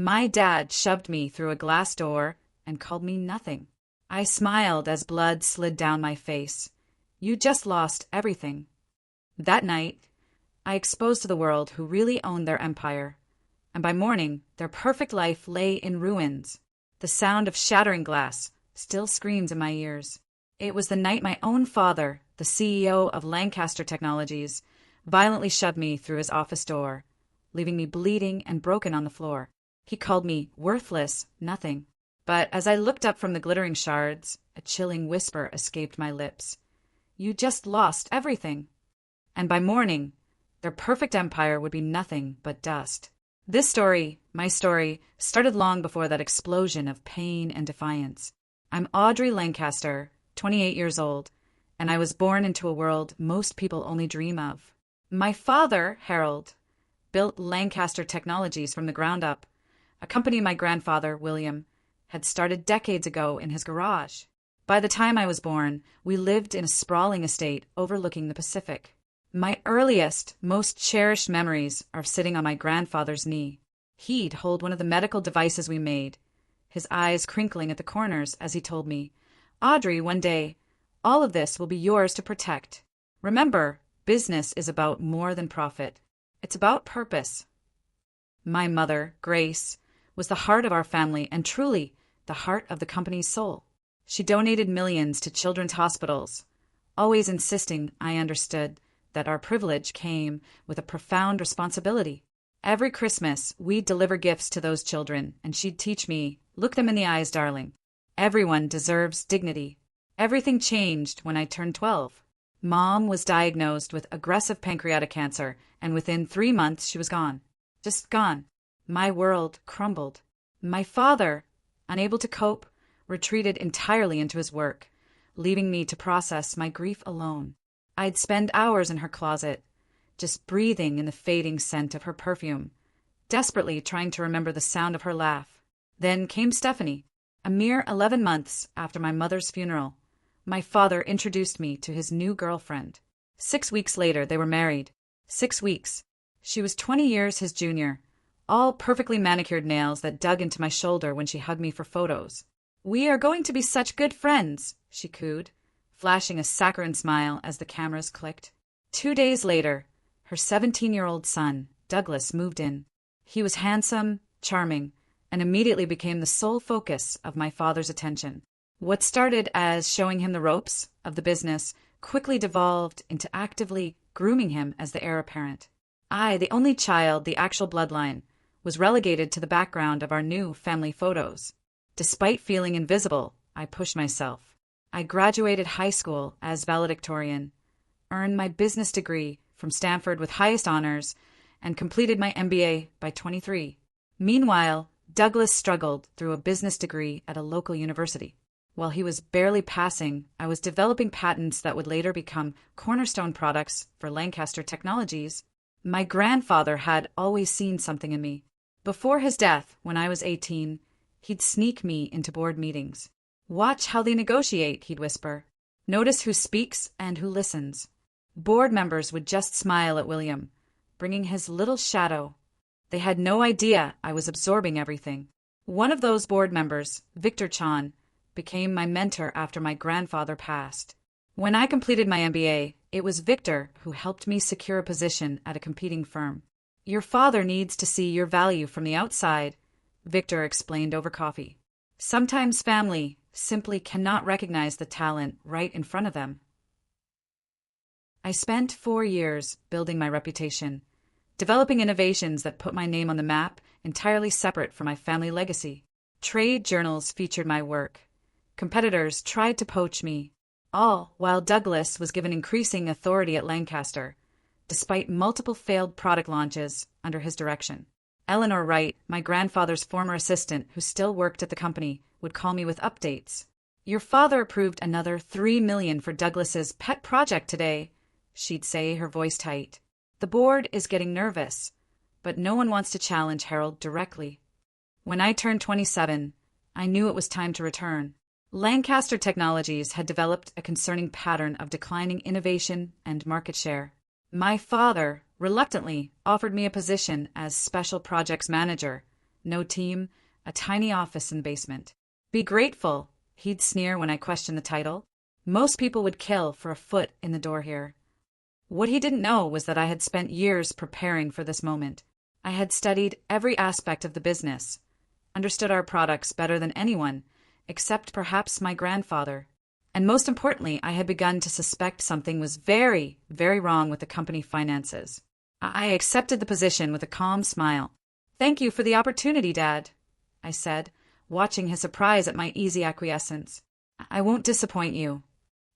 My dad shoved me through a glass door and called me nothing. I smiled as blood slid down my face. You just lost everything. That night, I exposed to the world who really owned their empire, and by morning, their perfect life lay in ruins. The sound of shattering glass still screams in my ears. It was the night my own father, the CEO of Lancaster Technologies, violently shoved me through his office door, leaving me bleeding and broken on the floor. He called me worthless, nothing. But as I looked up from the glittering shards, a chilling whisper escaped my lips. You just lost everything. And by morning, their perfect empire would be nothing but dust. This story, my story, started long before that explosion of pain and defiance. I'm Audrey Lancaster, 28 years old, and I was born into a world most people only dream of. My father, Harold, built Lancaster Technologies from the ground up, a company my grandfather, William, had started decades ago in his garage. By the time I was born, we lived in a sprawling estate overlooking the Pacific. My earliest, most cherished memories are sitting on my grandfather's knee. He'd hold one of the medical devices we made, his eyes crinkling at the corners as he told me, Audrey, one day, all of this will be yours to protect. Remember, business is about more than profit. It's about purpose. My mother, Grace, was the heart of our family and truly the heart of the company's soul. She donated millions to children's hospitals, always insisting I understood that our privilege came with a profound responsibility. Every Christmas, we'd deliver gifts to those children, and she'd teach me, look them in the eyes, darling. Everyone deserves dignity. Everything changed when I turned 12. Mom was diagnosed with aggressive pancreatic cancer, and within 3 months she was gone. Just gone. My world crumbled. My father, unable to cope, retreated entirely into his work, leaving me to process my grief alone. I'd spend hours in her closet, just breathing in the fading scent of her perfume, desperately trying to remember the sound of her laugh. Then came Stephanie. A mere 11 months after my mother's funeral, my father introduced me to his new girlfriend. 6 weeks later, they were married. 6 weeks. She was 20 years his junior, all perfectly manicured nails that dug into my shoulder when she hugged me for photos. We are going to be such good friends, she cooed, flashing a saccharine smile as the cameras clicked. 2 days later, her 17-year-old son, Douglas, moved in. He was handsome, charming, and immediately became the sole focus of my father's attention. What started as showing him the ropes of the business quickly devolved into actively grooming him as the heir apparent. I, the only child, the actual bloodline, was relegated to the background of our new family photos. Despite feeling invisible, I pushed myself. I graduated high school as valedictorian, earned my business degree from Stanford with highest honors, and completed my MBA by 23. Meanwhile, Douglas struggled through a business degree at a local university. While he was barely passing, I was developing patents that would later become cornerstone products for Lancaster Technologies. My grandfather had always seen something in me. Before his death, when I was 18, he'd sneak me into board meetings. Watch how they negotiate, he'd whisper. Notice who speaks and who listens. Board members would just smile at William, bringing his little shadow. They had no idea I was absorbing everything. One of those board members, Victor Chan, became my mentor after my grandfather passed. When I completed my MBA, it was Victor who helped me secure a position at a competing firm. Your father needs to see your value from the outside, Victor explained over coffee. Sometimes family simply cannot recognize the talent right in front of them. I spent 4 years building my reputation, developing innovations that put my name on the map entirely separate from my family legacy. Trade journals featured my work. Competitors tried to poach me, all while Douglas was given increasing authority at Lancaster, despite multiple failed product launches under his direction. Eleanor Wright, my grandfather's former assistant who still worked at the company, would call me with updates. Your father approved another $3 million for Douglas's pet project today, she'd say, her voice tight. The board is getting nervous, but no one wants to challenge Harold directly. When I turned 27, I knew it was time to return. Lancaster Technologies had developed a concerning pattern of declining innovation and market share. My father, reluctantly, offered me a position as Special Projects Manager, no team, a tiny office in the basement. Be grateful, he'd sneer when I questioned the title. Most people would kill for a foot in the door here. What he didn't know was that I had spent years preparing for this moment. I had studied every aspect of the business, understood our products better than anyone, except perhaps my grandfather. And most importantly, I had begun to suspect something was very, very wrong with the company finances. I accepted the position with a calm smile. "Thank you for the opportunity, Dad," I said, watching his surprise at my easy acquiescence. "I won't disappoint you."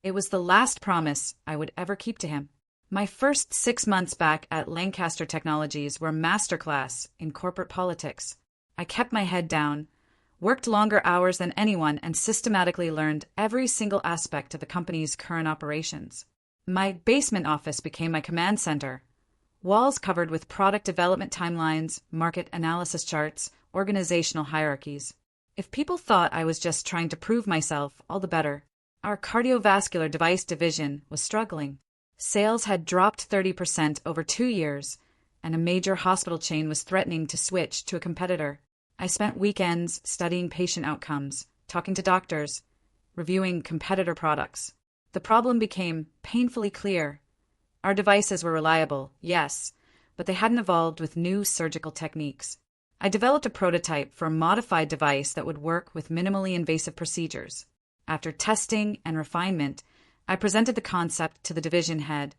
It was the last promise I would ever keep to him. My first 6 months back at Lancaster Technologies were a masterclass in corporate politics. I kept my head down, worked longer hours than anyone, and systematically learned every single aspect of the company's current operations. My basement office became my command center. Walls covered with product development timelines, market analysis charts, organizational hierarchies. If people thought I was just trying to prove myself, all the better. Our cardiovascular device division was struggling. Sales had dropped 30% over 2 years, and a major hospital chain was threatening to switch to a competitor. I spent weekends studying patient outcomes, talking to doctors, reviewing competitor products. The problem became painfully clear. Our devices were reliable, yes, but they hadn't evolved with new surgical techniques. I developed a prototype for a modified device that would work with minimally invasive procedures. After testing and refinement, I presented the concept to the division head,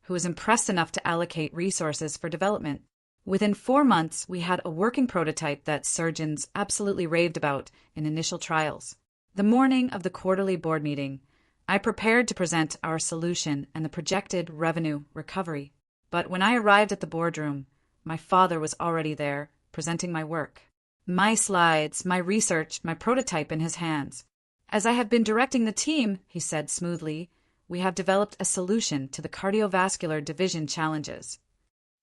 who was impressed enough to allocate resources for development. Within 4 months, we had a working prototype that surgeons absolutely raved about in initial trials. The morning of the quarterly board meeting, I prepared to present our solution and the projected revenue recovery. But when I arrived at the boardroom, my father was already there, presenting my work. My slides, my research, my prototype in his hands. "As I have been directing the team," he said smoothly, "we have developed a solution to the cardiovascular division challenges."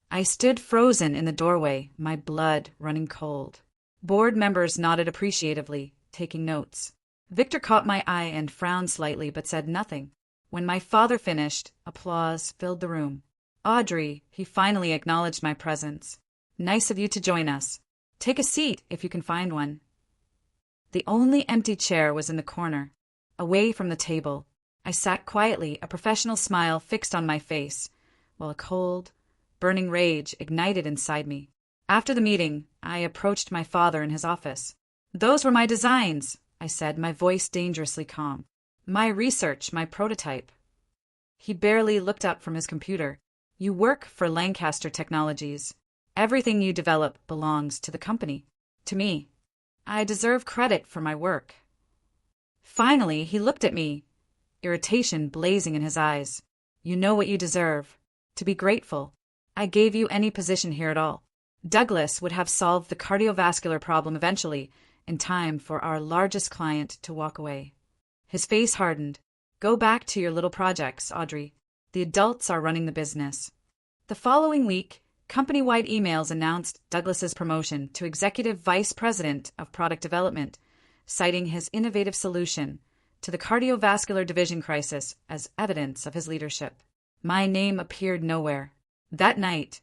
I stood frozen in the doorway, my blood running cold. Board members nodded appreciatively, taking notes. Victor caught my eye and frowned slightly but said nothing. When my father finished, applause filled the room. "Audrey," he finally acknowledged my presence. "Nice of you to join us. Take a seat if you can find one." The only empty chair was in the corner, away from the table. I sat quietly, a professional smile fixed on my face, while a cold, burning rage ignited inside me. After the meeting, I approached my father in his office. "Those were my designs," I said, my voice dangerously calm. "My research, my prototype." He barely looked up from his computer. "You work for Lancaster Technologies. Everything you develop belongs to the company, to me. I deserve credit for my work." Finally, he looked at me, irritation blazing in his eyes. "You know what you deserve. To be grateful. I gave you any position here at all. Douglas would have solved the cardiovascular problem eventually, in time for our largest client to walk away." His face hardened. "Go back to your little projects, Audrey. The adults are running the business." The following week, company-wide emails announced Douglas's promotion to Executive Vice President of Product Development, citing his innovative solution to the cardiovascular division crisis as evidence of his leadership. My name appeared nowhere. That night,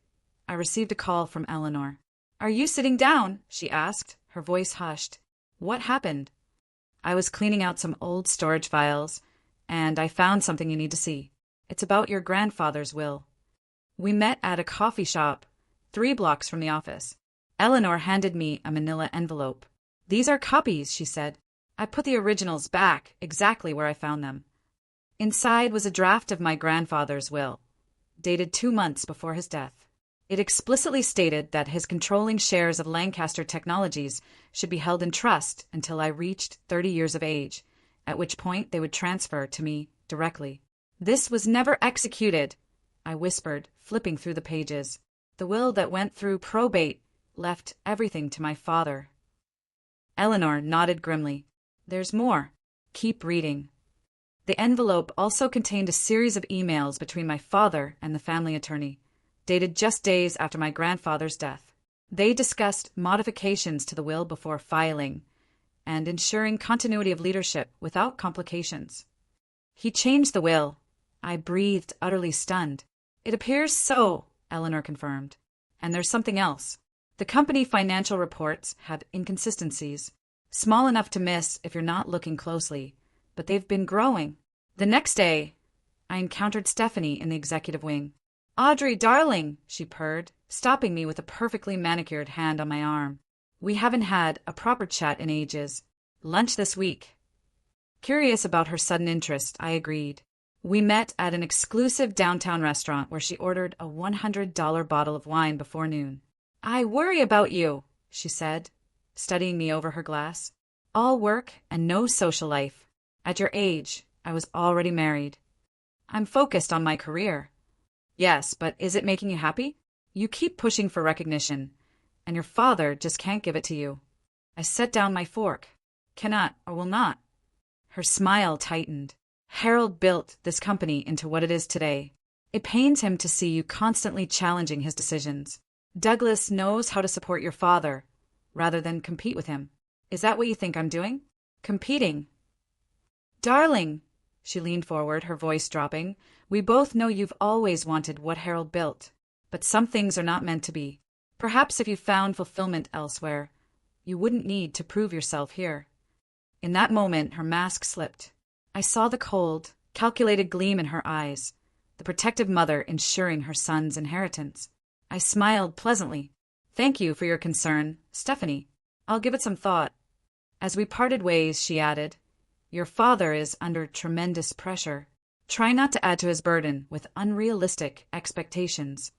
I received a call from Eleanor. "Are you sitting down?" she asked, her voice hushed. "What happened?" "I was cleaning out some old storage files, and I found something you need to see. It's about your grandfather's will." We met at a coffee shop 3 blocks from the office. Eleanor handed me a manila envelope. "These are copies," she said. I put the originals back exactly where I found them. Inside was a draft of my grandfather's will, dated 2 months before his death. It explicitly stated that his controlling shares of Lancaster Technologies should be held in trust until I reached 30 years of age, at which point they would transfer to me directly. "This was never executed," I whispered, flipping through the pages. "The will that went through probate left everything to my father." Eleanor nodded grimly. "There's more. Keep reading." The envelope also contained a series of emails between my father and the family attorney, dated just days after my grandfather's death. They discussed modifications to the will before filing and ensuring continuity of leadership without complications. "He changed the will." I breathed, utterly stunned. "It appears so," Eleanor confirmed. "And there's something else. The company financial reports have inconsistencies, small enough to miss if you're not looking closely, but they've been growing. The next day, I encountered Stephanie in the executive wing. "Audrey, darling," she purred, stopping me with a perfectly manicured hand on my arm. "We haven't had a proper chat in ages. Lunch this week." Curious about her sudden interest, I agreed. We met at an exclusive downtown restaurant where she ordered a $100 bottle of wine before noon. "I worry about you," she said, studying me over her glass. "All work and no social life. At your age, I was already married. I'm focused on my career." "Yes, but is it making you happy? You keep pushing for recognition, and your father just can't give it to you." I set down my fork. "Cannot or will not." Her smile tightened. "Harold built this company into what it is today. It pains him to see you constantly challenging his decisions. Douglas knows how to support your father, rather than compete with him. Is that what you think I'm doing? Competing?" "Darling," she leaned forward, her voice dropping, "we both know you've always wanted what Harold built. But some things are not meant to be. Perhaps if you found fulfillment elsewhere, you wouldn't need to prove yourself here." In that moment, her mask slipped. I saw the cold, calculated gleam in her eyes, the protective mother ensuring her son's inheritance. I smiled pleasantly. "Thank you for your concern, Stephanie. I'll give it some thought." As we parted ways, she added, "Your father is under tremendous pressure. Try not to add to his burden with unrealistic expectations."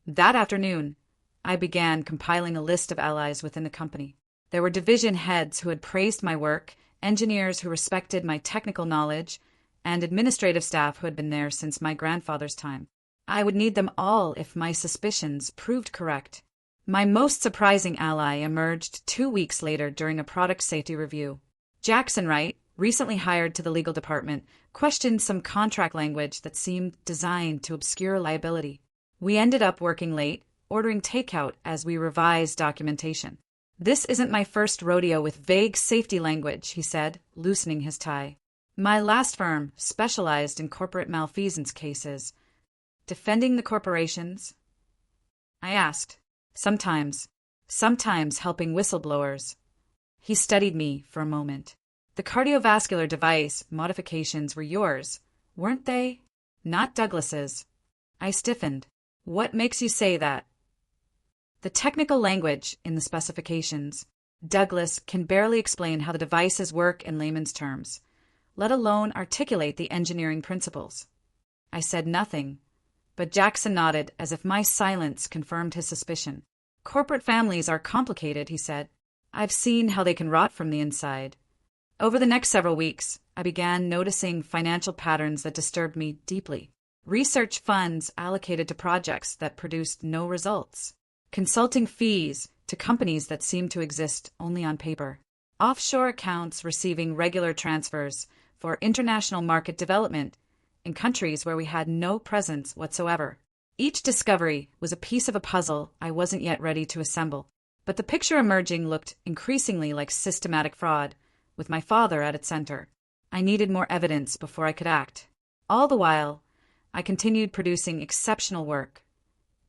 That afternoon, I began compiling a list of allies within the company. There were division heads who had praised my work, engineers who respected my technical knowledge, and administrative staff who had been there since my grandfather's time. I would need them all if my suspicions proved correct. My most surprising ally emerged 2 weeks later during a product safety review. Jackson Wright, recently hired to the legal department, questioned some contract language that seemed designed to obscure liability. We ended up working late, ordering takeout as we revised documentation. "This isn't my first rodeo with vague safety language," he said, loosening his tie. "My last firm specialized in corporate malfeasance cases." "Defending the corporations?" I asked. Sometimes helping whistleblowers." He studied me for a moment. "The cardiovascular device modifications were yours, weren't they? Not Douglas's." I stiffened. "What makes you say that?" "The technical language in the specifications. Douglas can barely explain how the devices work in layman's terms, let alone articulate the engineering principles." I said nothing, but Jackson nodded as if my silence confirmed his suspicion. "Corporate families are complicated," he said. "I've seen how they can rot from the inside." Over the next several weeks, I began noticing financial patterns that disturbed me deeply. Research funds allocated to projects that produced no results. Consulting fees to companies that seemed to exist only on paper. Offshore accounts receiving regular transfers for international market development in countries where we had no presence whatsoever. Each discovery was a piece of a puzzle I wasn't yet ready to assemble. But the picture emerging looked increasingly like systematic fraud, with my father at its center. I needed more evidence before I could act. All the while, I continued producing exceptional work,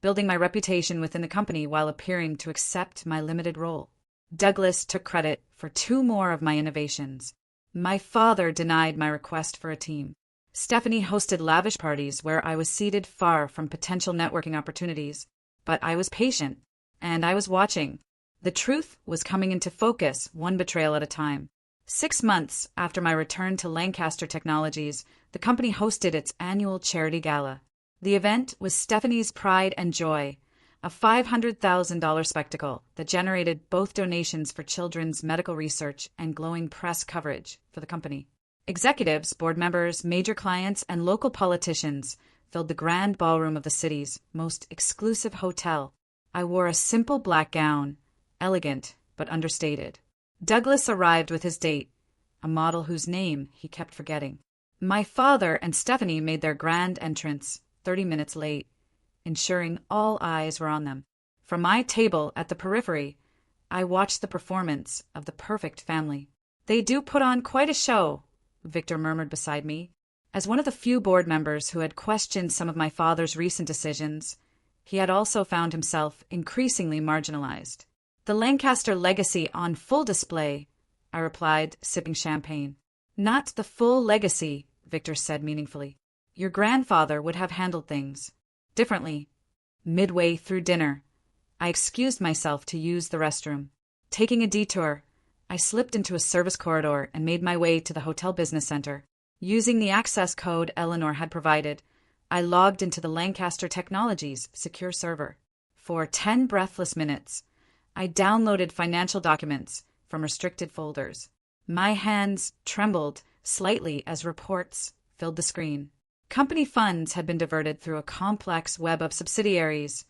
building my reputation within the company while appearing to accept my limited role. Douglas took credit for 2 more of my innovations. My father denied my request for a team. Stephanie hosted lavish parties where I was seated far from potential networking opportunities, but I was patient, and I was watching. The truth was coming into focus, one betrayal at a time. 6 months after my return to Lancaster Technologies, the company hosted its annual charity gala. The event was Stephanie's pride and joy, a $500,000 spectacle that generated both donations for children's medical research and glowing press coverage for the company. Executives, board members, major clients, and local politicians filled the grand ballroom of the city's most exclusive hotel. I wore a simple black gown, elegant but understated. Douglas arrived with his date, a model whose name he kept forgetting. My father and Stephanie made their grand entrance 30 minutes late, ensuring all eyes were on them. From my table at the periphery, I watched the performance of the perfect family. "They do put on quite a show," Victor murmured beside me. As one of the few board members who had questioned some of my father's recent decisions, he had also found himself increasingly marginalized. "The Lancaster legacy on full display," I replied, sipping champagne. "Not the full legacy," Victor said meaningfully. "Your grandfather would have handled things differently." Midway through dinner, I excused myself to use the restroom. Taking a detour, I slipped into a service corridor and made my way to the hotel business center. Using the access code Eleanor had provided, I logged into the Lancaster Technologies secure server. For 10 breathless minutes, I downloaded financial documents from restricted folders. My hands trembled slightly as reports filled the screen. Company funds had been diverted through a complex web of subsidiaries,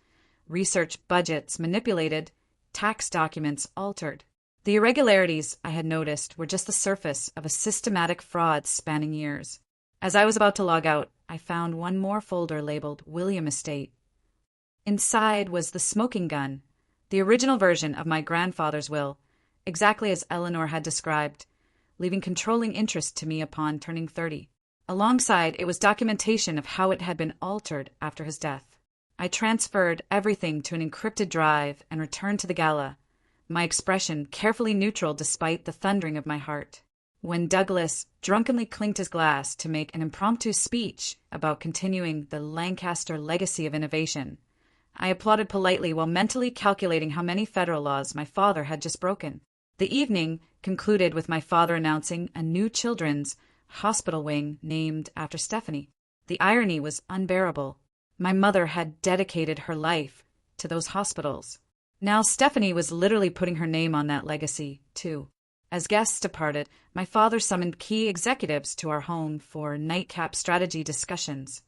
research budgets manipulated, tax documents altered. The irregularities I had noticed were just the surface of a systematic fraud spanning years. As I was about to log out, I found one more folder labeled William Estate. Inside was the smoking gun, the original version of my grandfather's will, exactly as Eleanor had described, leaving controlling interest to me upon turning 30. Alongside, it was documentation of how it had been altered after his death. I transferred everything to an encrypted drive and returned to the gala, my expression carefully neutral despite the thundering of my heart. When Douglas drunkenly clinked his glass to make an impromptu speech about continuing the Lancaster legacy of innovation, I applauded politely while mentally calculating how many federal laws my father had just broken. The evening concluded with my father announcing a new children's hospital wing named after Stephanie. The irony was unbearable. My mother had dedicated her life to those hospitals. Now Stephanie was literally putting her name on that legacy, too. As guests departed, my father summoned key executives to our home for nightcap strategy discussions.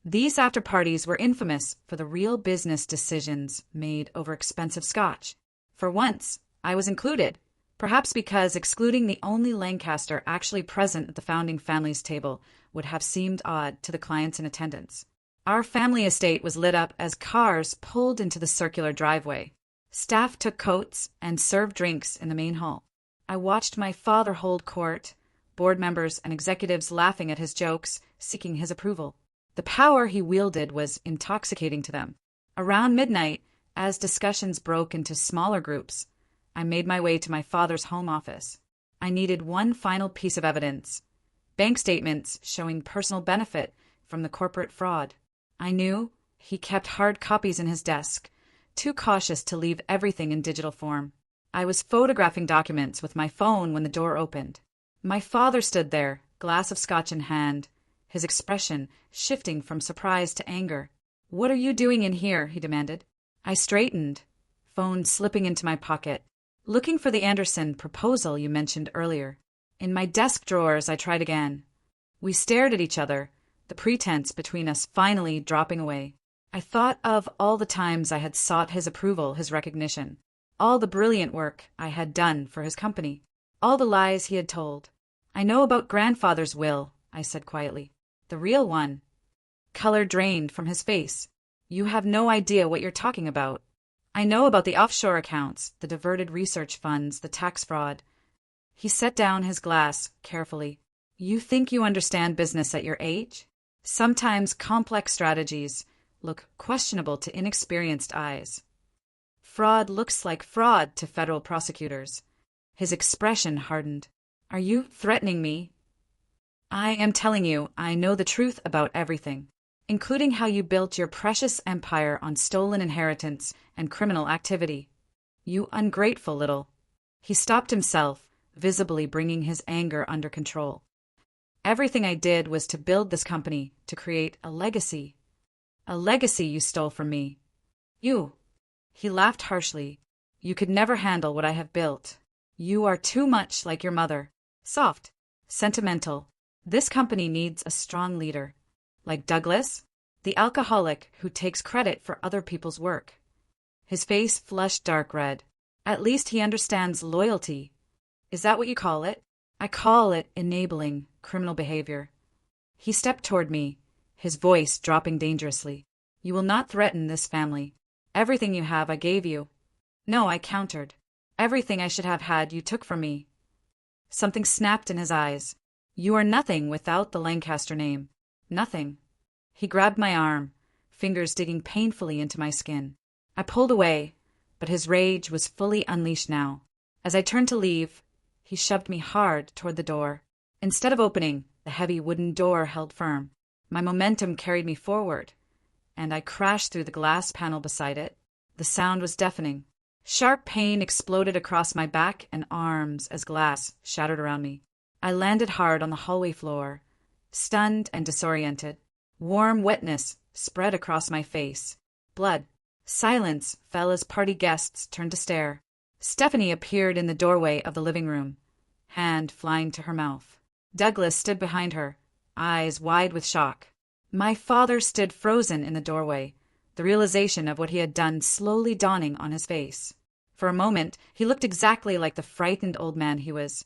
These after-parties were infamous for the real business decisions made over expensive scotch. For once, I was included, perhaps because excluding the only Lancaster actually present at the founding family's table would have seemed odd to the clients in attendance. Our family estate was lit up as cars pulled into the circular driveway. Staff took coats and served drinks in the main hall. I watched my father hold court, board members and executives laughing at his jokes, seeking his approval. The power he wielded was intoxicating to them. Around midnight, as discussions broke into smaller groups, I made my way to my father's home office. I needed one final piece of evidence: bank statements showing personal benefit from the corporate fraud. I knew he kept hard copies in his desk, too cautious to leave everything in digital form. I was photographing documents with my phone when the door opened. My father stood there, glass of scotch in hand, his expression shifting from surprise to anger. "What are you doing in here?" he demanded. I straightened, phone slipping into my pocket. "Looking for the Anderson proposal you mentioned earlier." In my desk drawers, I tried again. We stared at each other, the pretense between us finally dropping away. I thought of all the times I had sought his approval, his recognition, all the brilliant work I had done for his company, all the lies he had told. "I know about grandfather's will," I said quietly. "The real one." Color drained from his face. "You have no idea what you're talking about." "I know about the offshore accounts, the diverted research funds, the tax fraud." He set down his glass carefully. "You think you understand business at your age? Sometimes complex strategies look questionable to inexperienced eyes. Fraud looks like fraud to federal prosecutors." His expression hardened. "Are you threatening me?" "I am telling you, I know the truth about everything, including how you built your precious empire on stolen inheritance and criminal activity. You ungrateful little—" He stopped himself, visibly bringing his anger under control. "Everything I did was to build this company, to create a legacy. A legacy you stole from me. You." He laughed harshly. "You could never handle what I have built. You are too much like your mother. Soft, sentimental. This company needs a strong leader. Like Douglas, the alcoholic who takes credit for other people's work." His face flushed dark red. "At least he understands loyalty. Is that what you call it?" "I call it enabling criminal behavior." He stepped toward me, his voice dropping dangerously. "You will not threaten this family. Everything you have I gave you." "No," I countered. "Everything I should have had you took from me." Something snapped in his eyes. "You are nothing without the Lancaster name. Nothing." He grabbed my arm, fingers digging painfully into my skin. I pulled away, but his rage was fully unleashed now. As I turned to leave, he shoved me hard toward the door. Instead of opening, the heavy wooden door held firm. My momentum carried me forward, and I crashed through the glass panel beside it. The sound was deafening. Sharp pain exploded across my back and arms as glass shattered around me. I landed hard on the hallway floor, stunned and disoriented. Warm wetness spread across my face. Blood. Silence fell as party guests turned to stare. Stephanie appeared in the doorway of the living room, hand flying to her mouth. Douglas stood behind her, eyes wide with shock. My father stood frozen in the doorway, the realization of what he had done slowly dawning on his face. For a moment, he looked exactly like the frightened old man he was,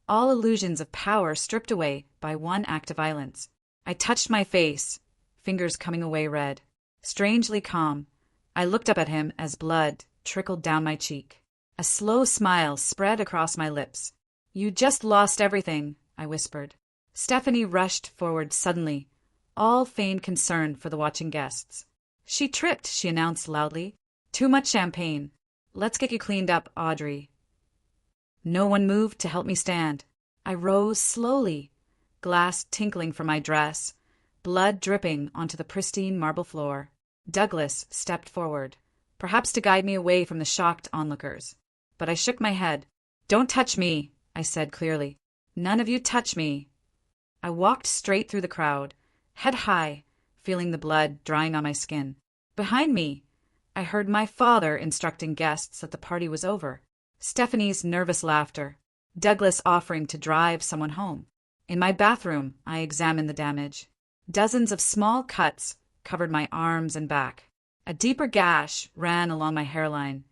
all illusions of power stripped away by one act of violence. I touched my face, fingers coming away red. Strangely calm, I looked up at him as blood trickled down my cheek. A slow smile spread across my lips. "You just lost everything," I whispered. Stephanie rushed forward suddenly, all feigned concern for the watching guests. "She tripped," she announced loudly. "Too much champagne. Let's get you cleaned up, Audrey." No one moved to help me stand. I rose slowly, glass tinkling from my dress, blood dripping onto the pristine marble floor. Douglas stepped forward, perhaps to guide me away from the shocked onlookers. But I shook my head. "Don't touch me," I said clearly. "None of you touch me." I walked straight through the crowd, head high, feeling the blood drying on my skin. Behind me, I heard my father instructing guests that the party was over. Stephanie's nervous laughter. Douglas offering to drive someone home. In my bathroom, I examined the damage. Dozens of small cuts covered my arms and back. A deeper gash ran along my hairline,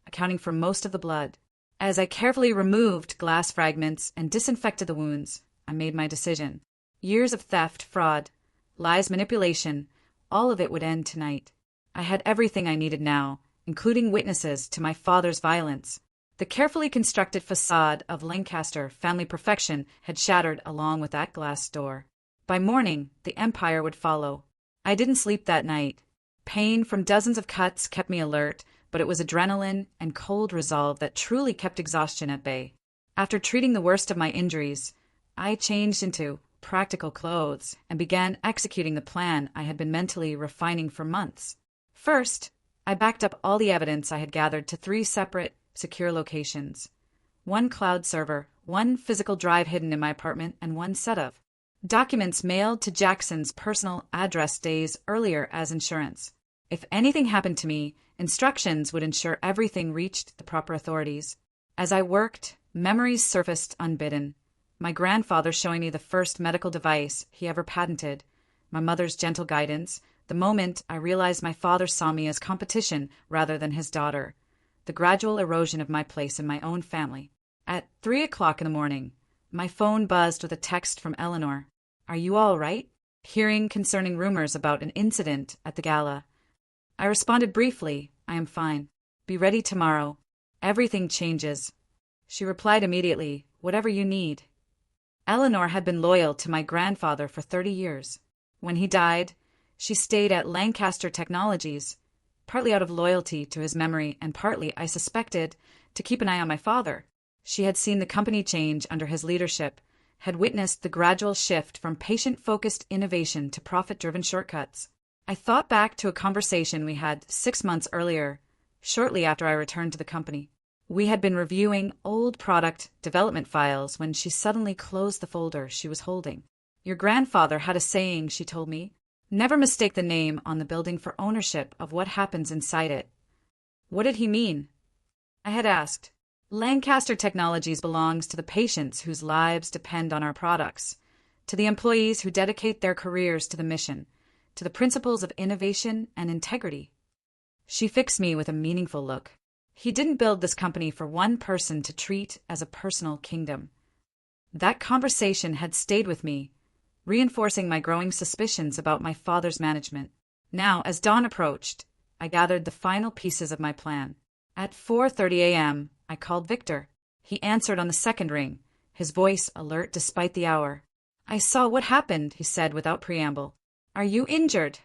accounting for most of the blood. As I carefully removed glass fragments and disinfected the wounds, I made my decision. Years of theft, fraud, lies, manipulation, all of it would end tonight. I had everything I needed now, including witnesses to my father's violence. The carefully constructed facade of Lancaster family perfection had shattered along with that glass door. By morning, the empire would follow. I didn't sleep that night. Pain from dozens of cuts kept me alert, but it was adrenaline and cold resolve that truly kept exhaustion at bay. After treating the worst of my injuries, I changed into practical clothes and began executing the plan I had been mentally refining for months. First, I backed up all the evidence I had gathered to 3 separate, secure locations. 1 cloud server, 1 physical drive hidden in my apartment, and 1 set of documents mailed to Jackson's personal address days earlier as insurance. If anything happened to me, instructions would ensure everything reached the proper authorities. As I worked, memories surfaced unbidden. My grandfather showing me the first medical device he ever patented, my mother's gentle guidance, the moment I realized my father saw me as competition rather than his daughter, the gradual erosion of my place in my own family. At 3 o'clock in the morning, my phone buzzed with a text from Eleanor. "Are you all right?" Hearing concerning rumors about an incident at the gala. I responded briefly, "I am fine. Be ready tomorrow. Everything changes." She replied immediately, "Whatever you need." Eleanor had been loyal to my grandfather for 30 years. When he died, she stayed at Lancaster Technologies, partly out of loyalty to his memory and partly, I suspected, to keep an eye on my father. She had seen the company change under his leadership, had witnessed the gradual shift from patient-focused innovation to profit-driven shortcuts. I thought back to a conversation we had 6 months earlier, shortly after I returned to the company. We had been reviewing old product development files when she suddenly closed the folder she was holding. "Your grandfather had a saying," she told me. "Never mistake the name on the building for ownership of what happens inside it." What did he mean? I had asked. Lancaster Technologies belongs to the patients whose lives depend on our products, to the employees who dedicate their careers to the mission, to the principles of innovation and integrity. She fixed me with a meaningful look. He didn't build this company for one person to treat as a personal kingdom. That conversation had stayed with me, reinforcing my growing suspicions about my father's management. Now, as dawn approached, I gathered the final pieces of my plan. At 4:30 a.m., I called Victor. He answered on the second ring, his voice alert despite the hour. "I saw what happened," he said without preamble. "Are you injured?"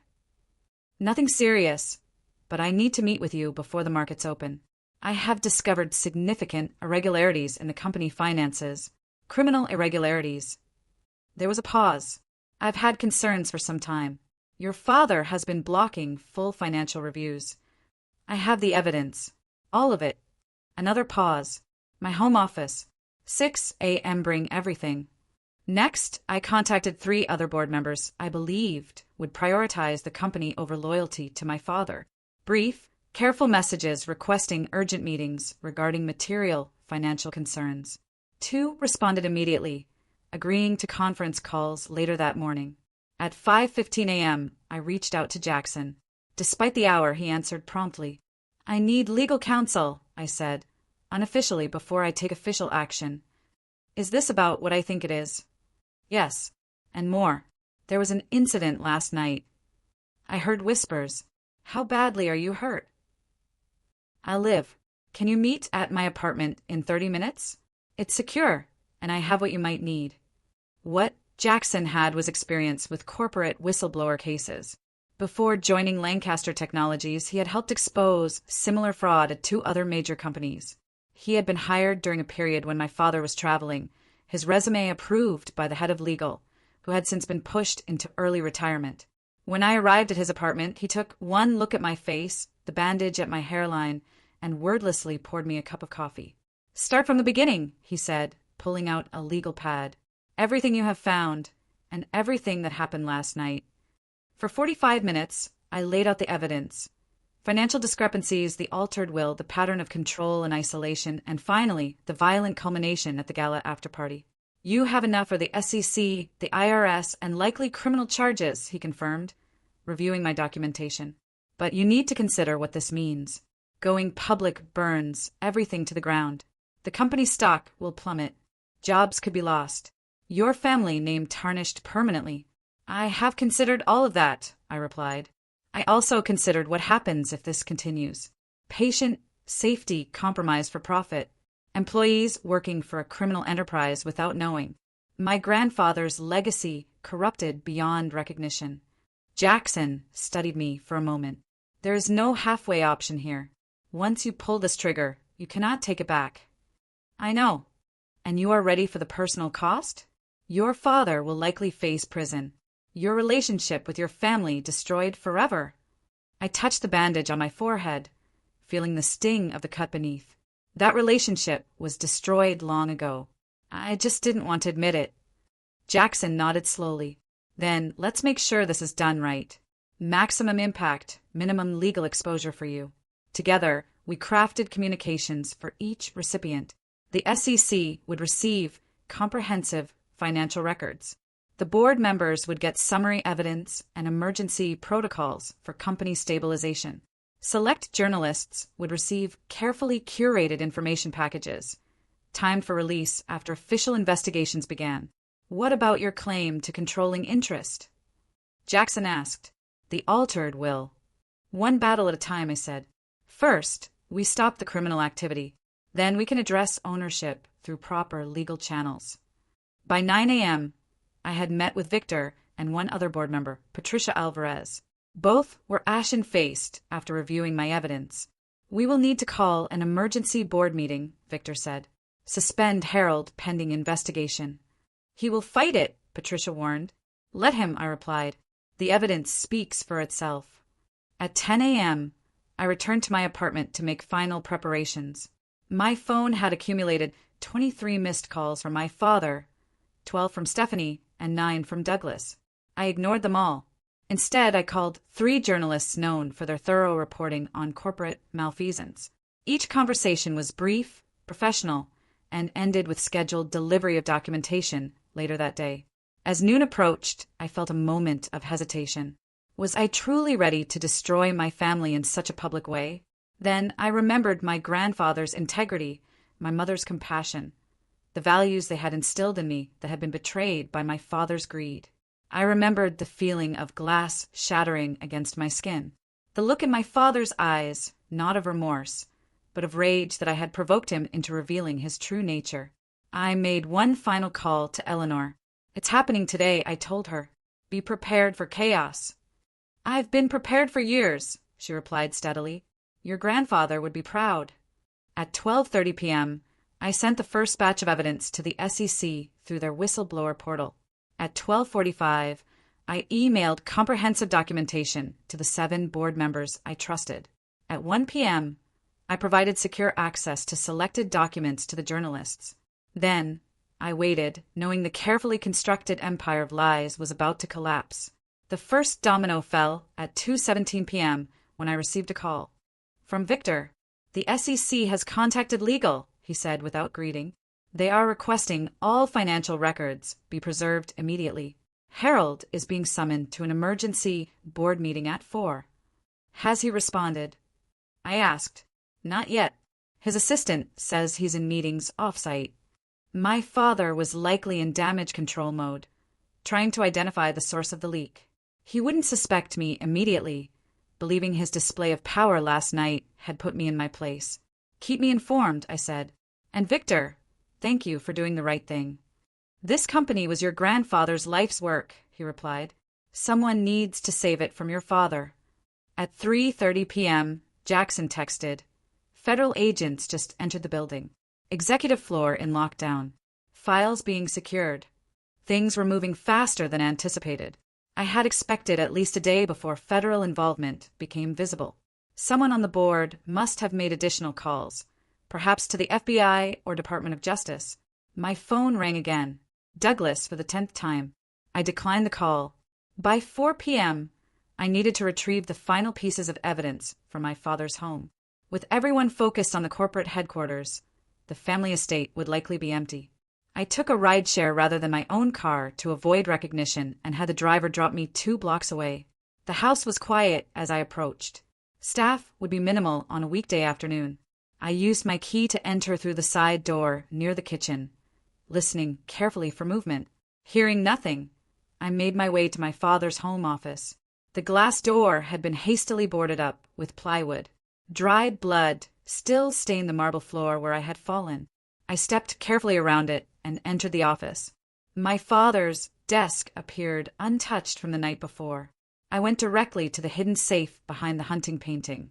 Nothing serious, but I need to meet with you before the markets open. I have discovered significant irregularities in the company finances, criminal irregularities. There was a pause. I've had concerns for some time. Your father has been blocking full financial reviews. I have the evidence. All of it. Another pause. My home office. 6 a.m. Bring everything. Next, I contacted 3 other board members I believed would prioritize the company over loyalty to my father. Brief, careful messages requesting urgent meetings regarding material financial concerns. 2 responded immediately, agreeing to conference calls later that morning. At 5:15 a.m., I reached out to Jackson. Despite the hour, he answered promptly. I need legal counsel, I said, unofficially before I take official action. Is this about what I think it is? Yes, and more. There was an incident last night. I heard whispers. How badly are you hurt? I'll live. Can you meet at my apartment in 30 minutes? It's secure, and I have what you might need. What Jackson had was experience with corporate whistleblower cases. Before joining Lancaster Technologies, he had helped expose similar fraud at 2 other major companies. He had been hired during a period when my father was traveling, his resume approved by the head of legal, who had since been pushed into early retirement. When I arrived at his apartment, he took one look at my face, the bandage at my hairline, and wordlessly poured me a cup of coffee. Start from the beginning, he said, pulling out a legal pad. Everything you have found, and everything that happened last night. For 45 minutes, I laid out the evidence. Financial discrepancies, the altered will, the pattern of control and isolation, and finally, the violent culmination at the gala after-party. You have enough for the SEC, the IRS, and likely criminal charges, he confirmed, reviewing my documentation. But you need to consider what this means. Going public burns everything to the ground. The company's stock will plummet. Jobs could be lost. Your family name tarnished permanently. I have considered all of that, I replied. I also considered what happens if this continues. Patient safety compromised for profit. Employees working for a criminal enterprise without knowing. My grandfather's legacy corrupted beyond recognition. Jackson studied me for a moment. There is no halfway option here. Once you pull this trigger, you cannot take it back. I know. And you are ready for the personal cost? Your father will likely face prison. Your relationship with your family destroyed forever. I touched the bandage on my forehead, feeling the sting of the cut beneath. That relationship was destroyed long ago. I just didn't want to admit it. Jackson nodded slowly. Then let's make sure this is done right. Maximum impact, minimum legal exposure for you. Together, we crafted communications for each recipient. The SEC would receive comprehensive financial records. The board members would get summary evidence and emergency protocols for company stabilization. Select journalists would receive carefully curated information packages, timed for release after official investigations began. What about your claim to controlling interest? Jackson asked. The altered will. One battle at a time, I said. First, we stop the criminal activity. Then we can address ownership through proper legal channels. By 9 a.m., I had met with Victor and one other board member, Patricia Alvarez. Both were ashen-faced after reviewing my evidence. We will need to call an emergency board meeting, Victor said. Suspend Harold pending investigation. He will fight it, Patricia warned. Let him, I replied. The evidence speaks for itself. At 10 a.m., I returned to my apartment to make final preparations. My phone had accumulated 23 missed calls from my father, 12 from Stephanie, and 9 from Douglas. I ignored them all. Instead, I called 3 journalists known for their thorough reporting on corporate malfeasance. Each conversation was brief, professional, and ended with scheduled delivery of documentation later that day. As noon approached, I felt a moment of hesitation. Was I truly ready to destroy my family in such a public way? Then I remembered my grandfather's integrity, my mother's compassion, the values they had instilled in me that had been betrayed by my father's greed. I remembered the feeling of glass shattering against my skin, the look in my father's eyes, not of remorse, but of rage that I had provoked him into revealing his true nature. I made one final call to Eleanor. It's happening today, I told her. Be prepared for chaos. I've been prepared for years, she replied steadily. Your grandfather would be proud. At 12:30 p.m., I sent the first batch of evidence to the SEC through their whistleblower portal. At 12:45, I emailed comprehensive documentation to the 7 board members I trusted. At 1 p.m., I provided secure access to selected documents to the journalists. Then, I waited, knowing the carefully constructed empire of lies was about to collapse. The first domino fell at 2:17 p.m. when I received a call. From Victor. The SEC has contacted legal, he said without greeting. They are requesting all financial records be preserved immediately. Harold is being summoned to an emergency board meeting at 4. Has he responded? I asked. Not yet. His assistant says he's in meetings off-site. My father was likely in damage control mode, trying to identify the source of the leak. He wouldn't suspect me immediately, believing his display of power last night had put me in my place. Keep me informed, I said. And Victor, thank you for doing the right thing. This company was your grandfather's life's work, he replied. Someone needs to save it from your father. At 3:30 p.m., Jackson texted. Federal agents just entered the building. Executive floor in lockdown. Files being secured. Things were moving faster than anticipated. I had expected at least a day before federal involvement became visible. Someone on the board must have made additional calls, perhaps to the FBI or Department of Justice. My phone rang again. Douglas for the 10th time. I declined the call. By 4 p.m., I needed to retrieve the final pieces of evidence from my father's home. With everyone focused on the corporate headquarters, the family estate would likely be empty. I took a rideshare rather than my own car to avoid recognition and had the driver drop me 2 blocks away. The house was quiet as I approached. Staff would be minimal on a weekday afternoon. I used my key to enter through the side door near the kitchen, listening carefully for movement. Hearing nothing, I made my way to my father's home office. The glass door had been hastily boarded up with plywood. Dried blood still stained the marble floor where I had fallen. I stepped carefully around it and entered the office. My father's desk appeared untouched from the night before. I went directly to the hidden safe behind the hunting painting.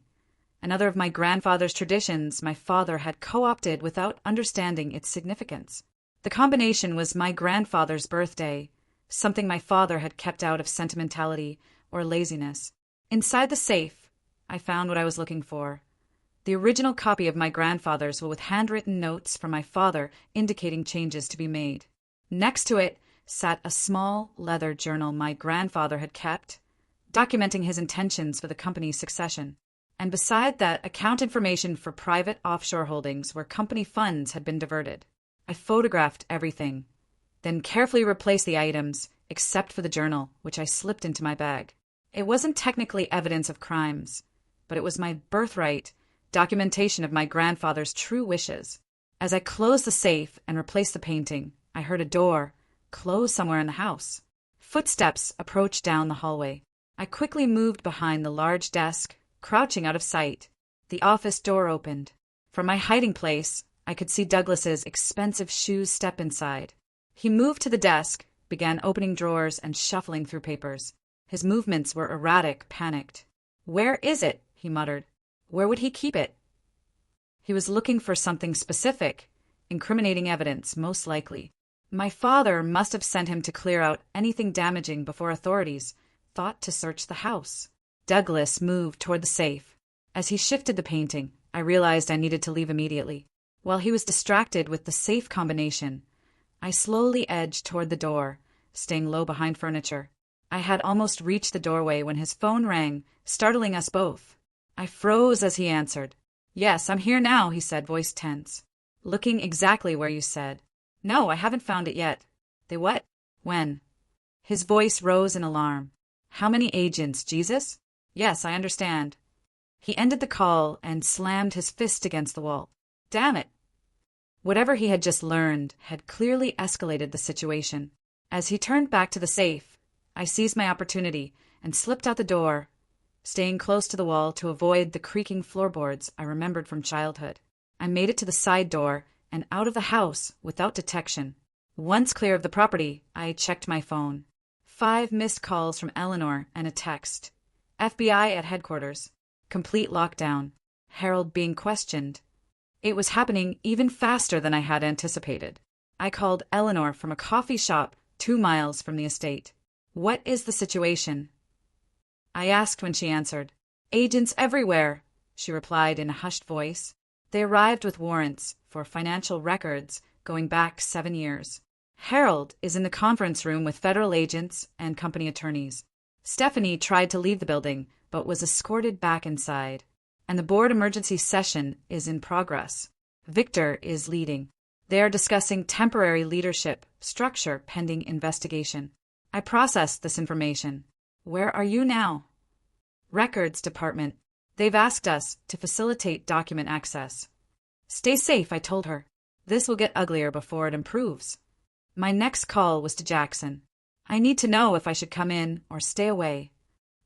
Another of my grandfather's traditions my father had co-opted without understanding its significance. The combination was my grandfather's birthday, something my father had kept out of sentimentality or laziness. Inside the safe, I found what I was looking for. The original copy of my grandfather's, with handwritten notes from my father indicating changes to be made. Next to it sat a small leather journal my grandfather had kept, documenting his intentions for the company's succession. And beside that, account information for private offshore holdings where company funds had been diverted. I photographed everything, then carefully replaced the items, except for the journal, which I slipped into my bag. It wasn't technically evidence of crimes, but it was my birthright, documentation of my grandfather's true wishes. As I closed the safe and replaced the painting, I heard a door close somewhere in the house. Footsteps approached down the hallway. I quickly moved behind the large desk, crouching out of sight. The office door opened. From my hiding place, I could see Douglas's expensive shoes step inside. He moved to the desk, began opening drawers and shuffling through papers. His movements were erratic, panicked. "Where is it?" he muttered. Where would he keep it? He was looking for something specific, incriminating evidence, most likely. My father must have sent him to clear out anything damaging before authorities thought to search the house. Douglas moved toward the safe. As he shifted the painting, I realized I needed to leave immediately. While he was distracted with the safe combination, I slowly edged toward the door, staying low behind furniture. I had almost reached the doorway when his phone rang, startling us both. I froze as he answered. "Yes, I'm here now," he said, voice tense. "Looking exactly where you said." "No, I haven't found it yet." "They what? When?" His voice rose in alarm. "How many agents, Jesus?" "Yes, I understand." He ended the call and slammed his fist against the wall. Damn it. Whatever he had just learned had clearly escalated the situation. As he turned back to the safe, I seized my opportunity and slipped out the door, staying close to the wall to avoid the creaking floorboards I remembered from childhood. I made it to the side door and out of the house without detection. Once clear of the property, I checked my phone. 5 missed calls from Eleanor and a text. FBI at headquarters. Complete lockdown. Harold being questioned. It was happening even faster than I had anticipated. I called Eleanor from a coffee shop 2 miles from the estate. "What is the situation?" I asked when she answered. "Agents everywhere," she replied in a hushed voice. They arrived with warrants for financial records going back 7 years. Harold is in the conference room with federal agents and company attorneys. Stephanie tried to leave the building, but was escorted back inside. And the board emergency session is in progress. Victor is leading. They are discussing temporary leadership structure pending investigation. I processed this information. Where are you now? Records department. They've asked us to facilitate document access. Stay safe, I told her. This will get uglier before it improves. My next call was to Jackson. I need to know if I should come in or stay away.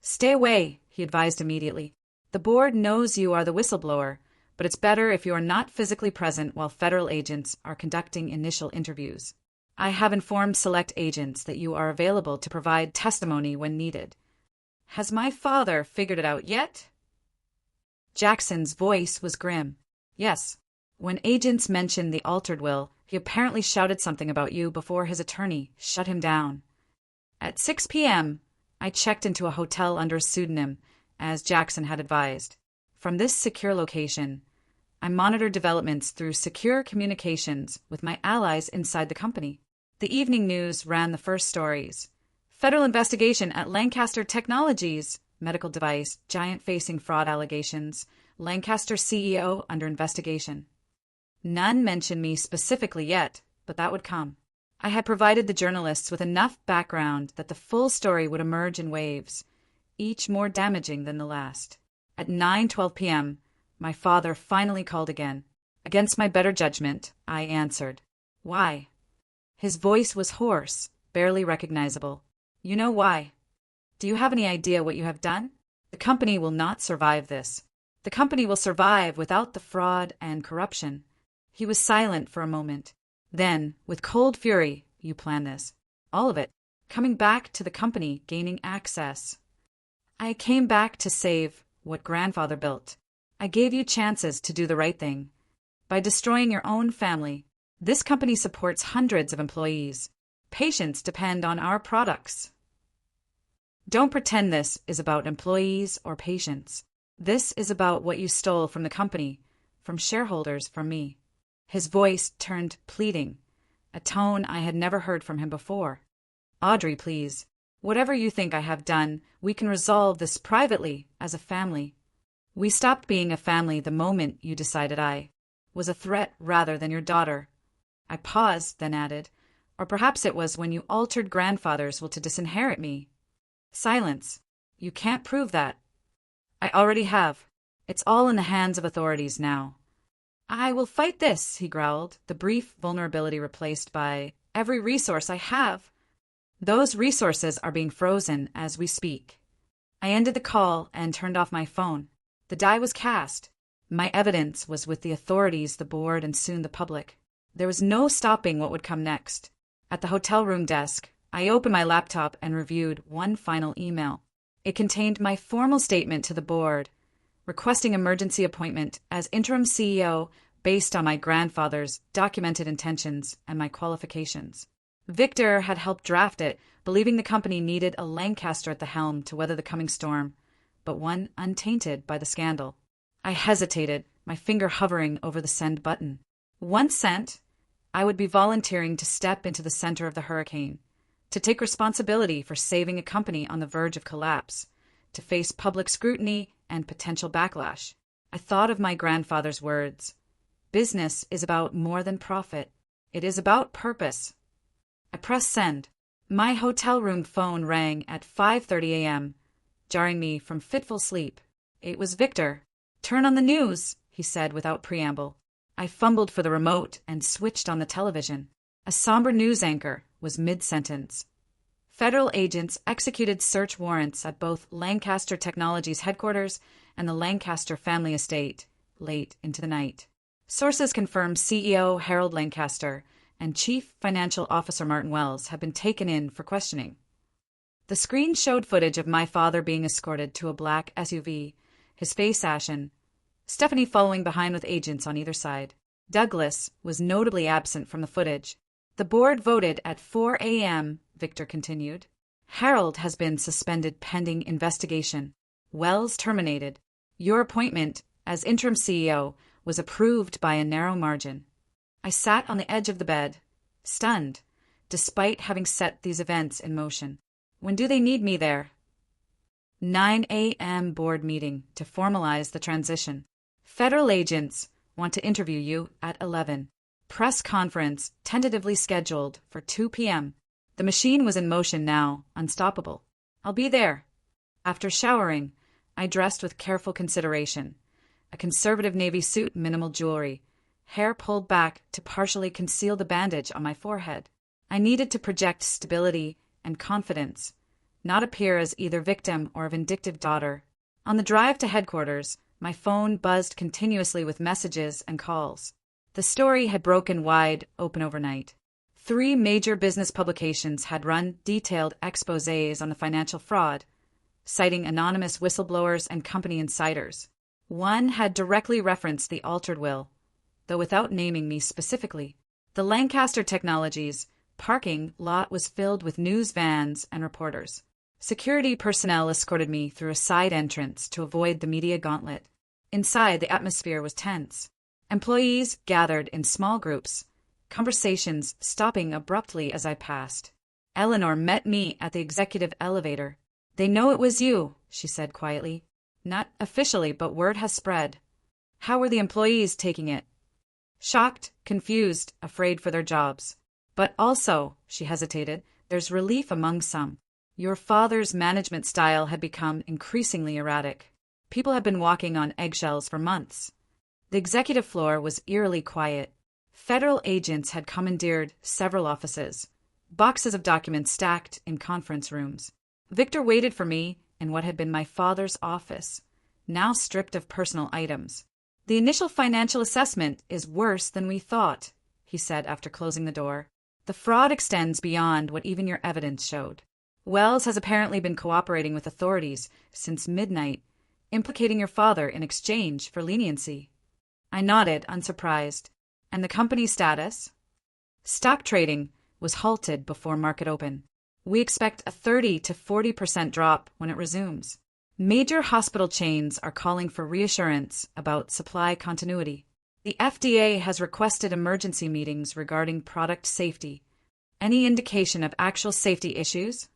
Stay away, he advised immediately. The board knows you are the whistleblower, but it's better if you are not physically present while federal agents are conducting initial interviews. I have informed select agents that you are available to provide testimony when needed. Has my father figured it out yet? Jackson's voice was grim. Yes. When agents mentioned the altered will, he apparently shouted something about you before his attorney shut him down. At 6 p.m., I checked into a hotel under a pseudonym, as Jackson had advised. From this secure location, I monitored developments through secure communications with my allies inside the company. The evening news ran the first stories. Federal investigation at Lancaster Technologies, medical device, giant facing fraud allegations, Lancaster CEO under investigation. None mentioned me specifically yet, but that would come. I had provided the journalists with enough background that the full story would emerge in waves, each more damaging than the last. At 9:12 p.m., my father finally called again. Against my better judgment, I answered. Why? His voice was hoarse, barely recognizable. You know why. Do you have any idea what you have done? The company will not survive this. The company will survive without the fraud and corruption. He was silent for a moment. Then, with cold fury, you planned this. All of it. Coming back to the company, gaining access. I came back to save what grandfather built. I gave you chances to do the right thing. By destroying your own family, this company supports hundreds of employees. Patients depend on our products. Don't pretend this is about employees or patients. This is about what you stole from the company, from shareholders, from me. His voice turned pleading, a tone I had never heard from him before. Audrey, please. Whatever you think I have done, we can resolve this privately, as a family. We stopped being a family the moment you decided I was a threat rather than your daughter. I paused, then added, or perhaps it was when you altered grandfather's will to disinherit me. Silence. You can't prove that. I already have. It's all in the hands of authorities now. I will fight this, he growled, the brief vulnerability replaced by every resource I have. Those resources are being frozen as we speak. I ended the call and turned off my phone. The die was cast. My evidence was with the authorities, the board, and soon the public. There was no stopping what would come next. At the hotel room desk, I opened my laptop and reviewed one final email. It contained my formal statement to the board, requesting emergency appointment as interim CEO based on my grandfather's documented intentions and my qualifications. Victor had helped draft it, believing the company needed a Lancaster at the helm to weather the coming storm, but one untainted by the scandal. I hesitated, my finger hovering over the send button. Once sent, I would be volunteering to step into the center of the hurricane, to take responsibility for saving a company on the verge of collapse, to face public scrutiny and potential backlash. I thought of my grandfather's words. Business is about more than profit. It is about purpose. I pressed send. My hotel room phone rang at 5:30 a.m., jarring me from fitful sleep. It was Victor. Turn on the news, he said without preamble. I fumbled for the remote and switched on the television. A somber news anchor was mid-sentence. Federal agents executed search warrants at both Lancaster Technologies headquarters and the Lancaster family estate late into the night. Sources confirm CEO Harold Lancaster and Chief Financial Officer Martin Wells have been taken in for questioning. The screen showed footage of my father being escorted to a black SUV, his face ashen, Stephanie following behind with agents on either side. Douglas was notably absent from the footage. The board voted at 4 a.m., Victor continued. Harold has been suspended pending investigation. Wells terminated. Your appointment as interim CEO was approved by a narrow margin. I sat on the edge of the bed, stunned, despite having set these events in motion. When do they need me there? 9 a.m. board meeting to formalize the transition. Federal agents want to interview you at 11. Press conference tentatively scheduled for 2 p.m. The machine was in motion now, unstoppable. I'll be there. After showering, I dressed with careful consideration. A conservative navy suit, minimal jewelry, hair pulled back to partially conceal the bandage on my forehead. I needed to project stability and confidence, not appear as either victim or vindictive daughter. On the drive to headquarters, my phone buzzed continuously with messages and calls. The story had broken wide open overnight. 3 major business publications had run detailed exposés on the financial fraud, citing anonymous whistleblowers and company insiders. One had directly referenced the altered will, though without naming me specifically. The Lancaster Technologies parking lot was filled with news vans and reporters. Security personnel escorted me through a side entrance to avoid the media gauntlet. Inside, the atmosphere was tense. Employees gathered in small groups, conversations stopping abruptly as I passed. Eleanor met me at the executive elevator. They know it was you, she said quietly. Not officially, but word has spread. How were the employees taking it? Shocked, confused, afraid for their jobs. But also, she hesitated, there's relief among some. Your father's management style had become increasingly erratic. People had been walking on eggshells for months. The executive floor was eerily quiet. Federal agents had commandeered several offices, boxes of documents stacked in conference rooms. Victor waited for me in what had been my father's office, now stripped of personal items. The initial financial assessment is worse than we thought, he said after closing the door. The fraud extends beyond what even your evidence showed. Wells has apparently been cooperating with authorities since midnight, implicating your father in exchange for leniency. I nodded, unsurprised. And the company's status? Stock trading was halted before market open. We expect a 30 to 40% drop when it resumes. Major hospital chains are calling for reassurance about supply continuity. The FDA has requested emergency meetings regarding product safety. Any indication of actual safety issues?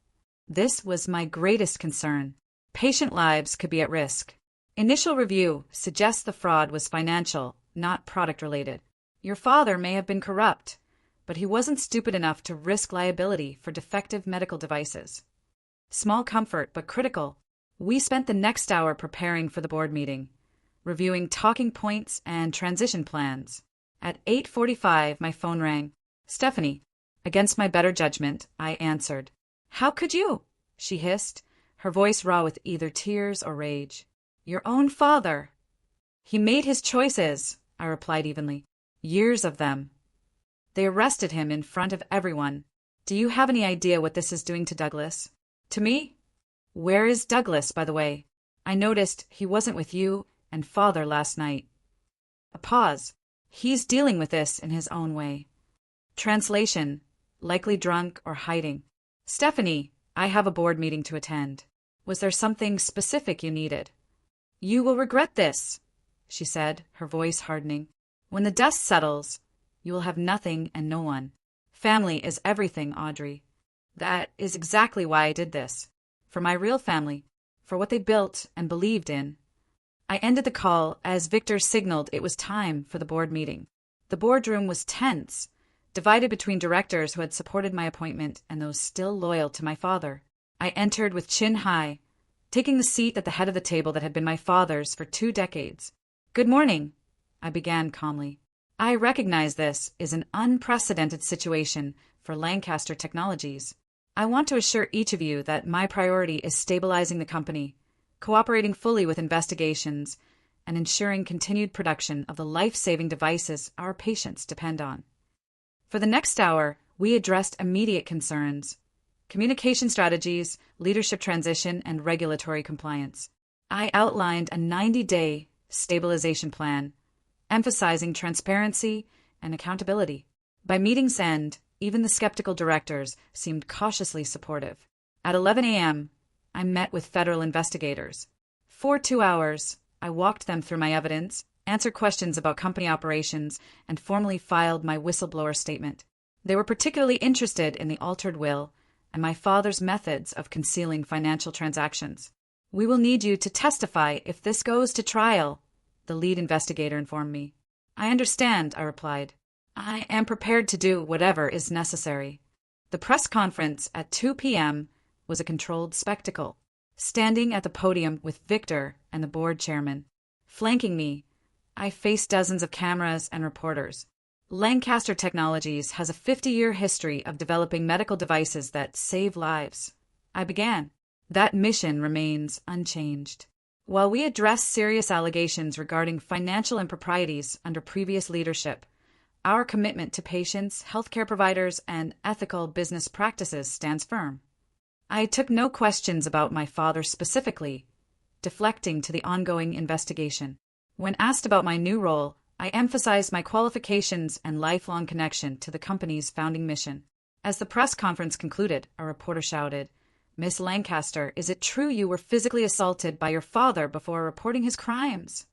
This was my greatest concern. Patient lives could be at risk. Initial review suggests the fraud was financial, not product-related. Your father may have been corrupt, but he wasn't stupid enough to risk liability for defective medical devices. Small comfort, but critical. We spent the next hour preparing for the board meeting, reviewing talking points and transition plans. At 8:45, my phone rang. Stephanie. Against my better judgment, I answered. How could you? She hissed, her voice raw with either tears or rage. Your own father. He made his choices, I replied evenly. Years of them. They arrested him in front of everyone. Do you have any idea what this is doing to Douglas? To me? Where is Douglas, by the way? I noticed he wasn't with you and father last night. A pause. He's dealing with this in his own way. Translation. Likely drunk or hiding. Stephanie, I have a board meeting to attend. Was there something specific you needed? You will regret this, she said, her voice hardening. When the dust settles, you will have nothing and no one. Family is everything, Audrey. That is exactly why I did this. For my real family, for what they built and believed in. I ended the call as Victor signaled it was time for the board meeting. The boardroom was tense, divided between directors who had supported my appointment and those still loyal to my father. I entered with chin high, taking the seat at the head of the table that had been my father's for 2 decades. Good morning, I began calmly. I recognize this is an unprecedented situation for Lancaster Technologies. I want to assure each of you that my priority is stabilizing the company, cooperating fully with investigations, and ensuring continued production of the life-saving devices our patients depend on. For the next hour, we addressed immediate concerns, communication strategies, leadership transition, and regulatory compliance. I outlined a 90-day stabilization plan, emphasizing transparency and accountability. By meeting's end, even the skeptical directors seemed cautiously supportive. At 11 a.m., I met with federal investigators. For 2 hours, I walked them through my evidence, answered questions about company operations, and formally filed my whistleblower statement. They were particularly interested in the altered will and my father's methods of concealing financial transactions. "We will need you to testify if this goes to trial," the lead investigator informed me. "I understand," I replied. "I am prepared to do whatever is necessary." The press conference at 2 p.m. was a controlled spectacle. Standing at the podium with Victor and the board chairman. Flanking me, I faced dozens of cameras and reporters. Lancaster Technologies has a 50-year history of developing medical devices that save lives. I began. That mission remains unchanged. While we address serious allegations regarding financial improprieties under previous leadership, our commitment to patients, healthcare providers, and ethical business practices stands firm. I took no questions about my father specifically, deflecting to the ongoing investigation. When asked about my new role, I emphasized my qualifications and lifelong connection to the company's founding mission. As the press conference concluded, a reporter shouted, "Miss Lancaster, is it true you were physically assaulted by your father before reporting his crimes?"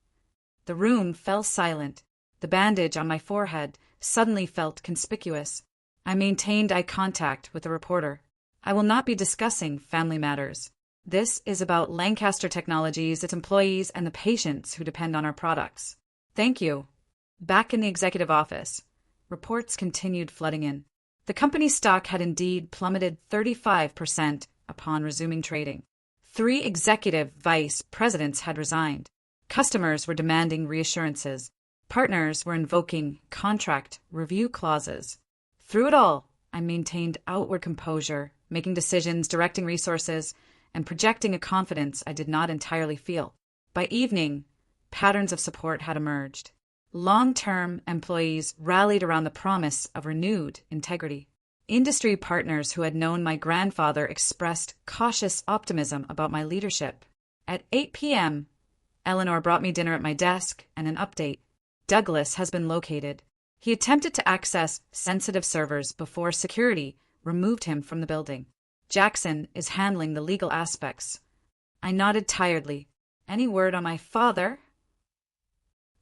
The room fell silent. The bandage on my forehead suddenly felt conspicuous. I maintained eye contact with the reporter. "I will not be discussing family matters. This is about Lancaster Technologies, its employees, and the patients who depend on our products. Thank you." Back in the executive office, reports continued flooding in. The company's stock had indeed plummeted 35% upon resuming trading. 3 executive vice presidents had resigned. Customers were demanding reassurances. Partners were invoking contract review clauses. Through it all, I maintained outward composure, making decisions, directing resources, and projecting a confidence I did not entirely feel. By evening, patterns of support had emerged. Long-term employees rallied around the promise of renewed integrity. Industry partners who had known my grandfather expressed cautious optimism about my leadership. At 8 p.m., Eleanor brought me dinner at my desk and an update. Douglas has been located. He attempted to access sensitive servers before security removed him from the building. Jackson is handling the legal aspects. I nodded tiredly. Any word on my father?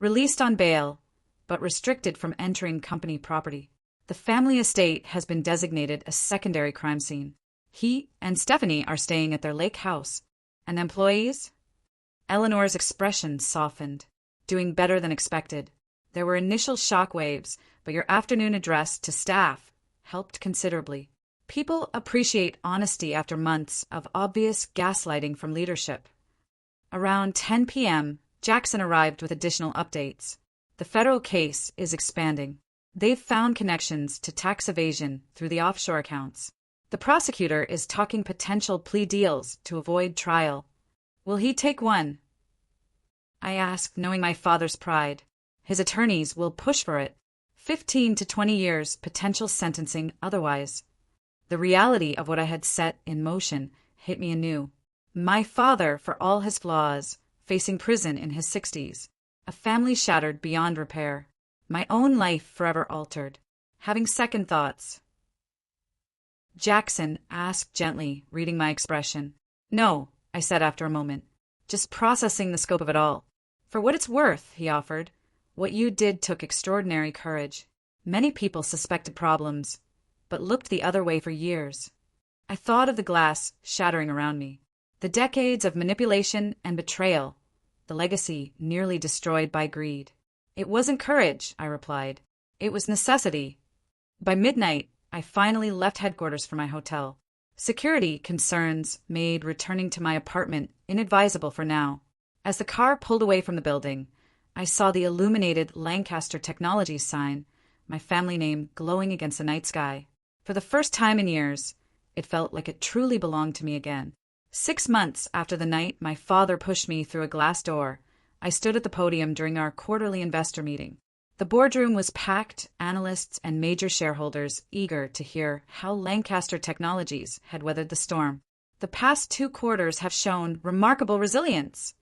Released on bail, but restricted from entering company property. The family estate has been designated a secondary crime scene. He and Stephanie are staying at their lake house. And employees? Eleanor's expression softened. Doing better than expected. There were initial shock waves, but your afternoon address to staff helped considerably. People appreciate honesty after months of obvious gaslighting from leadership. Around 10 p.m., Jackson arrived with additional updates. The federal case is expanding. They've found connections to tax evasion through the offshore accounts. The prosecutor is talking potential plea deals to avoid trial. Will he take one? I asked, knowing my father's pride. His attorneys will push for it. 15 to 20 years potential sentencing otherwise. The reality of what I had set in motion hit me anew. My father, for all his flaws, facing prison in his 60s. A family shattered beyond repair. My own life forever altered. Having second thoughts. Jackson asked gently, reading my expression. "No," I said after a moment. "Just processing the scope of it all." "For what it's worth," he offered, "what you did took extraordinary courage. Many people suspected problems, but looked the other way for years." I thought of the glass shattering around me. The decades of manipulation and betrayal, the legacy nearly destroyed by greed. "It wasn't courage," I replied. "It was necessity." By midnight, I finally left headquarters for my hotel. Security concerns made returning to my apartment inadvisable for now. As the car pulled away from the building, I saw the illuminated Lancaster Technologies sign, my family name glowing against the night sky. For the first time in years, it felt like it truly belonged to me again. 6 months after the night my father pushed me through a glass door, I stood at the podium during our quarterly investor meeting. The boardroom was packed, analysts and major shareholders eager to hear how Lancaster Technologies had weathered the storm. The past 2 quarters have shown remarkable resilience,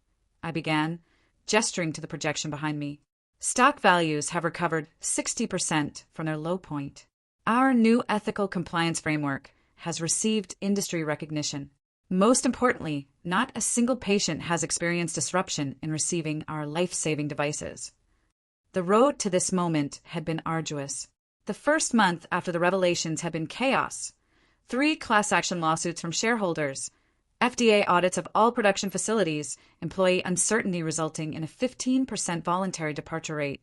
I began, gesturing to the projection behind me. Stock values have recovered 60% from their low point. Our new ethical compliance framework has received industry recognition. Most importantly, not a single patient has experienced disruption in receiving our life-saving devices. The road to this moment had been arduous. The first month after the revelations had been chaos. 3 class action lawsuits from shareholders, FDA audits of all production facilities, employee uncertainty resulting in a 15% voluntary departure rate,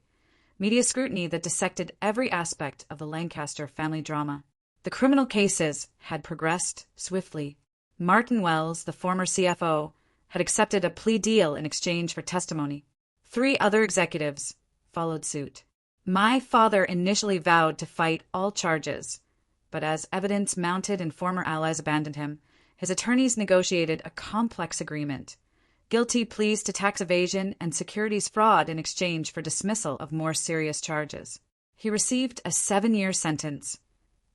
media scrutiny that dissected every aspect of the Lancaster family drama. The criminal cases had progressed swiftly. Martin Wells, the former CFO, had accepted a plea deal in exchange for testimony. 3 other executives followed suit. My father initially vowed to fight all charges, but as evidence mounted and former allies abandoned him, his attorneys negotiated a complex agreement. Guilty pleas to tax evasion and securities fraud in exchange for dismissal of more serious charges. He received a 7-year sentence,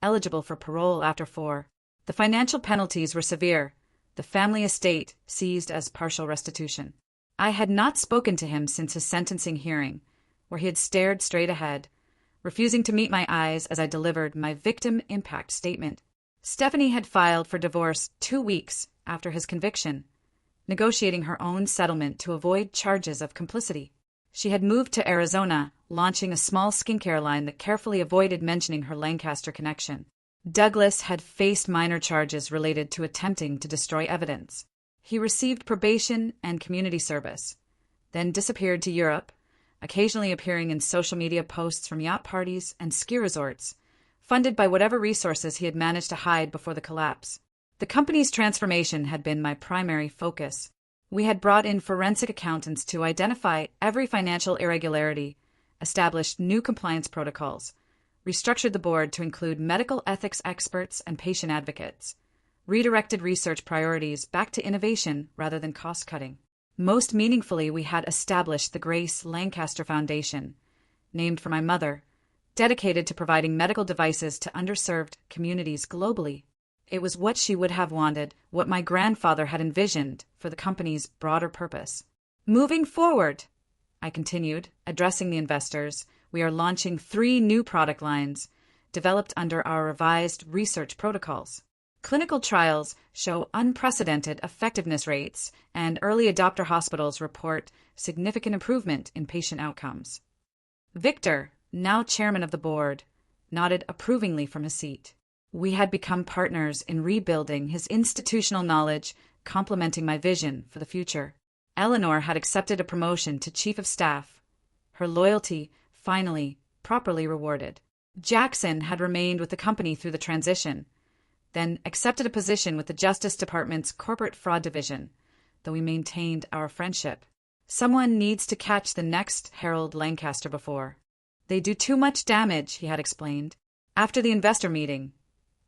eligible for parole after 4. The financial penalties were severe, the family estate seized as partial restitution. I had not spoken to him since his sentencing hearing, where he had stared straight ahead, refusing to meet my eyes as I delivered my victim impact statement. Stephanie had filed for divorce 2 weeks after his conviction, negotiating her own settlement to avoid charges of complicity. She had moved to Arizona, launching a small skincare line that carefully avoided mentioning her Lancaster connection. Douglas had faced minor charges related to attempting to destroy evidence. He received probation and community service, then disappeared to Europe, occasionally appearing in social media posts from yacht parties and ski resorts, funded by whatever resources he had managed to hide before the collapse. The company's transformation had been my primary focus. We had brought in forensic accountants to identify every financial irregularity, established new compliance protocols, restructured the board to include medical ethics experts and patient advocates, redirected research priorities back to innovation rather than cost-cutting. Most meaningfully, we had established the Grace Lancaster Foundation, named for my mother, dedicated to providing medical devices to underserved communities globally. It was what she would have wanted, what my grandfather had envisioned for the company's broader purpose. Moving forward, I continued, addressing the investors, we are launching 3 new product lines, developed under our revised research protocols. Clinical trials show unprecedented effectiveness rates, and early adopter hospitals report significant improvement in patient outcomes. Victor, now chairman of the board, nodded approvingly from his seat. We had become partners in rebuilding his institutional knowledge, complementing my vision for the future. Eleanor had accepted a promotion to chief of staff, her loyalty finally properly rewarded. Jackson had remained with the company through the transition, then accepted a position with the Justice Department's corporate fraud division, though we maintained our friendship. Someone needs to catch the next Harold Lancaster before they do too much damage, he had explained. After the investor meeting,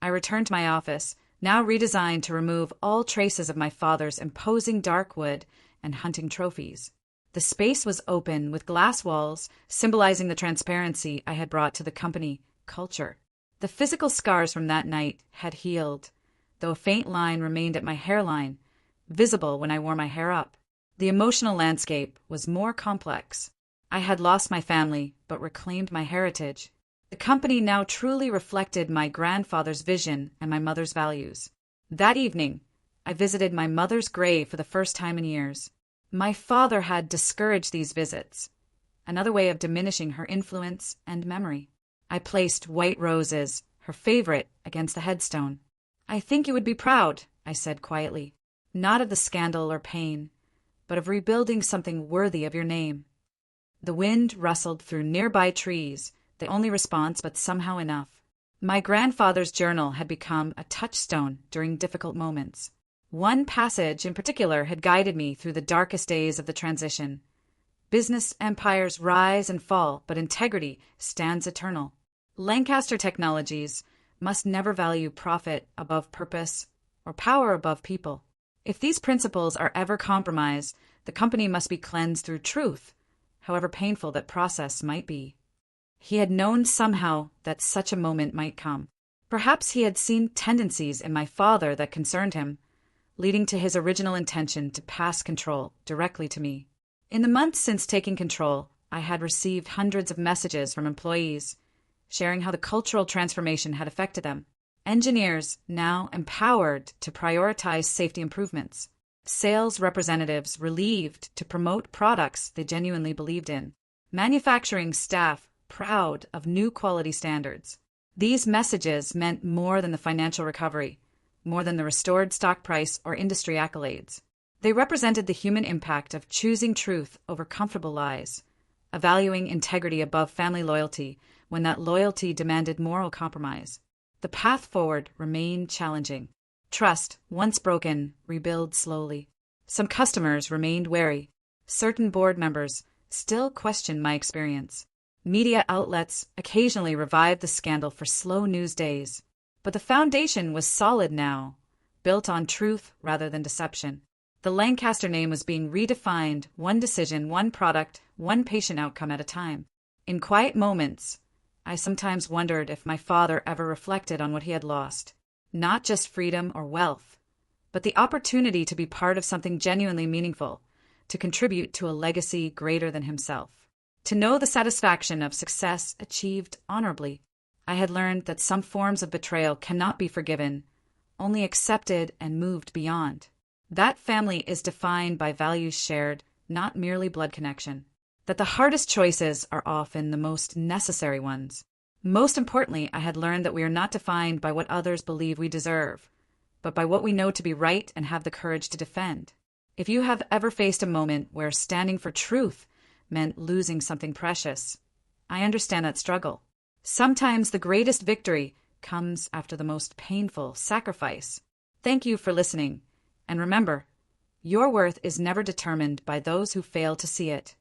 I returned to my office, now redesigned to remove all traces of my father's imposing dark wood and hunting trophies. The space was open with glass walls, symbolizing the transparency I had brought to the company culture. The physical scars from that night had healed, though a faint line remained at my hairline, visible when I wore my hair up. The emotional landscape was more complex. I had lost my family, but reclaimed my heritage. The company now truly reflected my grandfather's vision and my mother's values. That evening, I visited my mother's grave for the first time in years. My father had discouraged these visits, another way of diminishing her influence and memory. I placed white roses, her favorite, against the headstone. I think you would be proud, I said quietly, not of the scandal or pain, but of rebuilding something worthy of your name. The wind rustled through nearby trees, the only response, but somehow enough. My grandfather's journal had become a touchstone during difficult moments. One passage in particular had guided me through the darkest days of the transition. Business empires rise and fall, but integrity stands eternal. Lancaster Technologies must never value profit above purpose or power above people. If these principles are ever compromised, the company must be cleansed through truth, however painful that process might be. He had known somehow that such a moment might come. Perhaps he had seen tendencies in my father that concerned him, leading to his original intention to pass control directly to me. In the months since taking control, I had received hundreds of messages from employees sharing how the cultural transformation had affected them. Engineers now empowered to prioritize safety improvements. Sales representatives relieved to promote products they genuinely believed in. Manufacturing staff proud of new quality standards. These messages meant more than the financial recovery, more than the restored stock price or industry accolades. They represented the human impact of choosing truth over comfortable lies, valuing integrity above family loyalty when that loyalty demanded moral compromise. The path forward remained challenging. Trust, once broken, rebuilt slowly. Some customers remained wary. Certain board members still questioned my experience. Media outlets occasionally revived the scandal for slow news days. But the foundation was solid now, built on truth rather than deception. The Lancaster name was being redefined, one decision, one product, one patient outcome at a time. In quiet moments, I sometimes wondered if my father ever reflected on what he had lost. Not just freedom or wealth, but the opportunity to be part of something genuinely meaningful, to contribute to a legacy greater than himself. To know the satisfaction of success achieved honorably. I had learned that some forms of betrayal cannot be forgiven, only accepted and moved beyond. That family is defined by values shared, not merely blood connection. That the hardest choices are often the most necessary ones. Most importantly, I had learned that we are not defined by what others believe we deserve, but by what we know to be right and have the courage to defend. If you have ever faced a moment where standing for truth meant losing something precious, I understand that struggle. Sometimes the greatest victory comes after the most painful sacrifice. Thank you for listening, and remember, your worth is never determined by those who fail to see it.